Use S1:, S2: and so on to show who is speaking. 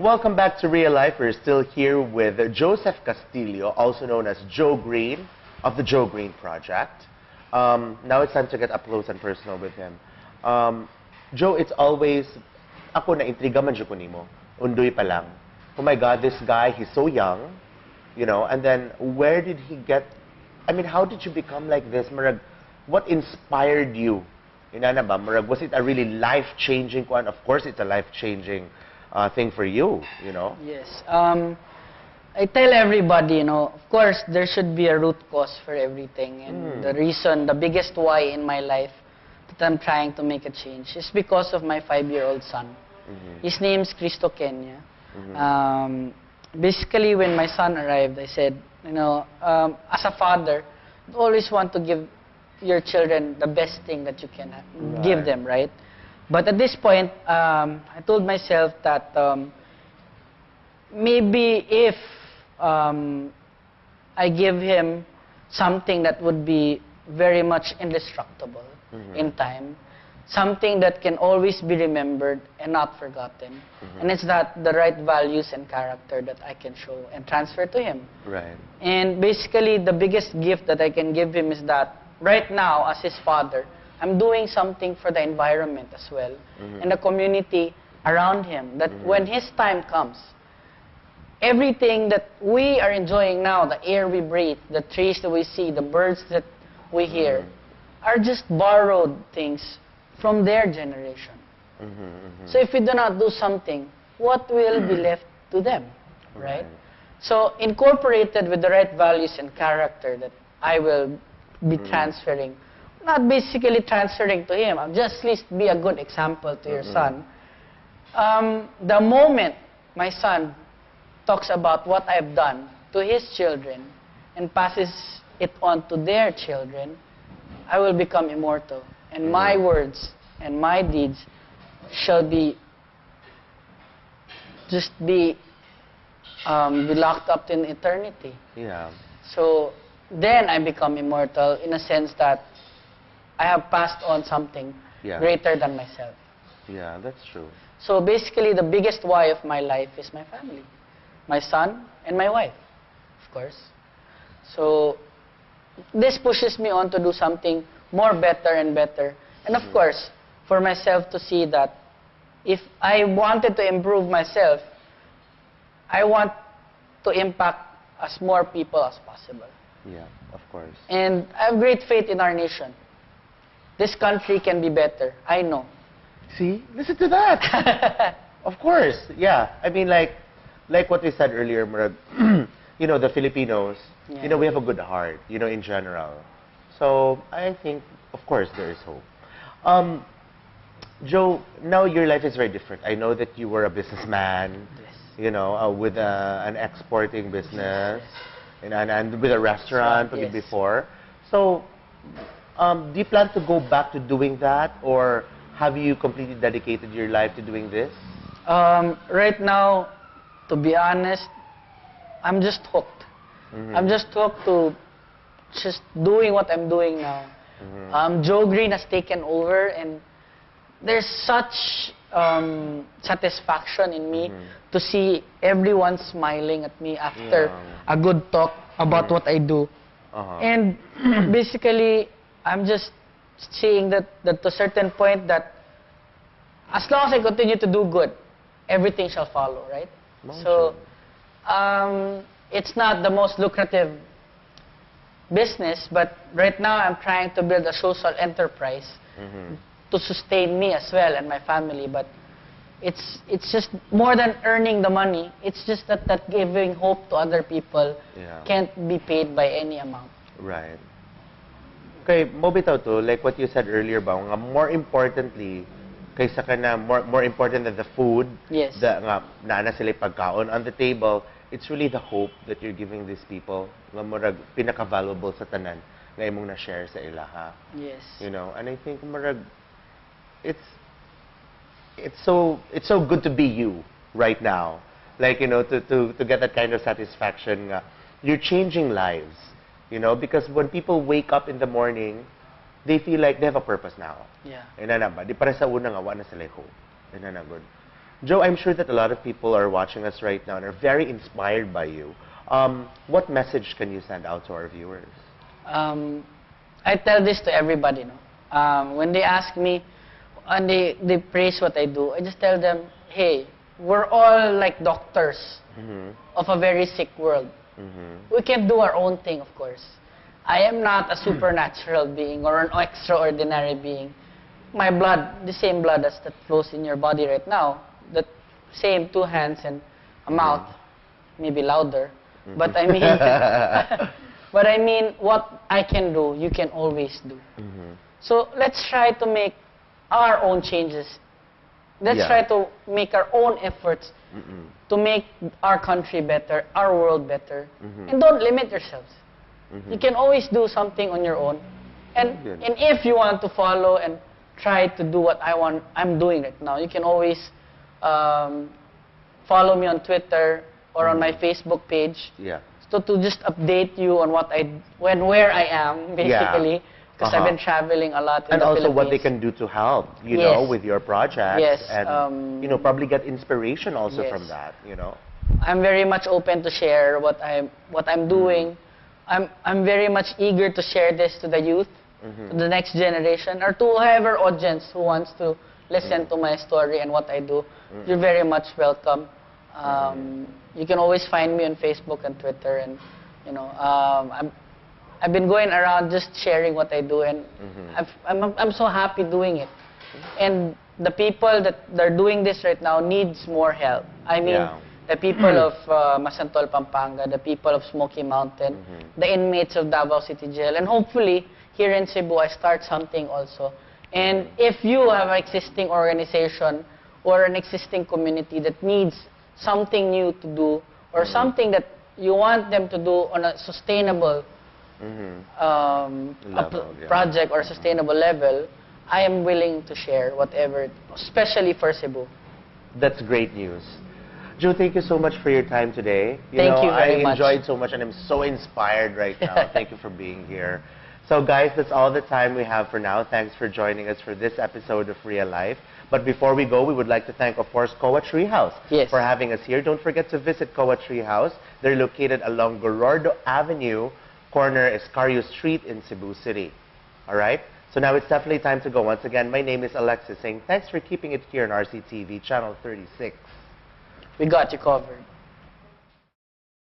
S1: Welcome back to Real Life. We're still here with Joseph Castillo, also known as Joe Green of the Joe Green Project. Now it's time to get up close and personal with him. Joe, it's always, ako na-intriga man ko nimo, undoy pa lang. Oh my God, this guy, he's so young, you know, and then where did he get, I mean, how did you become like this? Marag, what inspired you? Inana ba? Marag, was it a really life-changing one? Of course, it's a life-changing thing for you, you know?
S2: Yes. I tell everybody, you know, of course, there should be a root cause for everything. And the reason, the biggest why in my life that I'm trying to make a change is because of my 5-year-old son. His name's Cristo Kenya. Basically, when my son arrived, I said, you know, as a father, you always want to give your children the best thing that you can give them, right? But at this point, I told myself that maybe if I give him something that would be very much indestructible in time, something that can always be remembered and not forgotten, and it's that the right values and character that I can show and transfer to him.
S1: Right.
S2: And basically, the biggest gift that I can give him is that right now, as his father, I'm doing something for the environment as well, and the community around him, that when his time comes, everything that we are enjoying now, the air we breathe, the trees that we see, the birds that we hear, are just borrowed things from their generation. So if we do not do something, what will be left to them, right? So incorporated with the right values and character that I will be transferring, not basically transferring to him, I'll just at least be a good example to your son. The moment my son talks about what I've done to his children and passes it on to their children, I will become immortal. And my words and my deeds shall be locked up in eternity.
S1: Yeah.
S2: So then I become immortal in a sense that I have passed on something greater than myself.
S1: Yeah, that's true.
S2: So basically, the biggest why of my life is my family, my son and my wife, of course. So this pushes me on to do something more better and better. And of course, for myself to see that if I wanted to improve myself, I want to impact as more people as possible.
S1: Yeah, of course.
S2: And I have great faith in our nation. This country can be better. I know.
S1: See? Listen to that. Of course. Yeah. I mean, like what we said earlier, Murag, you know, the Filipinos, you know, we have a good heart, you know, in general. So I think, of course, there is hope. Joe, now your life is very different. I know that you were a businessman, you know, with an exporting business, and with a restaurant before. So, do you plan to go back to doing that, or have you completely dedicated your life to doing this?
S2: Right now, to be honest, I'm just hooked. I'm just hooked to just doing what I'm doing now. Joe Green has taken over, and there's such satisfaction in me to see everyone smiling at me after a good talk about what I do. And basically, I'm just seeing that to a certain point that as long as I continue to do good, everything shall follow, right? So, it's not the most lucrative business, but right now I'm trying to build a social enterprise to sustain me as well and my family. But it's just more than earning the money. It's just that giving hope to other people can't be paid by any amount.
S1: Right. Okay, mo bitaw to, like what you said earlier ba, nga more importantly, kaysa ka na, more important than the food, nga naana sila pagkaon on the table, it's really the hope that you're giving these people, nga murag pinaka-valuable sa tanan, nga imong na-share sa ilaha.
S2: Yes.
S1: You know, and I think murag, it's so good to be you right now. Like, you know, to get that kind of satisfaction nga, you're changing lives. You know, because when people wake up in the morning, they feel like they have a purpose now.
S2: Yeah.
S1: Ba? Di para sa una nga, wala na sila hope. Good. Joe, I'm sure that a lot of people are watching us right now and are very inspired by you. What message can you send out to our viewers?
S2: I tell this to everybody, no? When they ask me and they praise what I do, I just tell them, hey, we're all like doctors of a very sick world. We can do our own thing, of course. I am not a supernatural being or an extraordinary being. My blood, the same blood as that flows in your body right now, the same 2 hands and a mouth, maybe louder. But I mean, but I mean, what I can do, you can always do. So let's try to make our own changes. Let's try to make our own efforts to make our country better, our world better. And don't limit yourselves. You can always do something on your own. And if you want to follow and try to do what I'm doing right now, you can always follow me on Twitter or on my Facebook page. So to just update you on where I am, basically. Because I've been traveling a lot in
S1: and
S2: the
S1: also
S2: Philippines.
S1: what they can do to help, you know, with your projects. And, you know, probably get inspiration also from that, you know.
S2: I'm very much open to share what I'm doing. I'm very much eager to share this to the youth, to the next generation, or to whoever audience who wants to listen to my story and what I do. You're very much welcome. You can always find me on Facebook and Twitter, and you know, I've been going around just sharing what I do, and I'm so happy doing it. And the people that are doing this right now needs more help. I mean, the people of Masantol, Pampanga, the people of Smoky Mountain, the inmates of Davao City Jail, and hopefully here in Cebu I start something also. And if you have an existing organization or an existing community that needs something new to do, or something that you want them to do on a sustainable project or sustainable level, I am willing to share whatever, especially for Cebu.
S1: That's great news. Joe, thank you so much for your time today.
S2: Thank you very much.
S1: I enjoyed so much and I'm so inspired right now. Thank you for being here. So guys, that's all the time we have for now. Thanks for joining us for this episode of Real Life. But before we go, we would like to thank, of course, Coa Treehouse for having us here. Don't forget to visit Coa Treehouse. They're located along Gorordo Avenue, corner Escario Street in Cebu City. All right? So now it's definitely time to go. Once again, my name is Alexis, saying thanks for keeping it here on RCTV, Channel 36.
S2: We got you covered.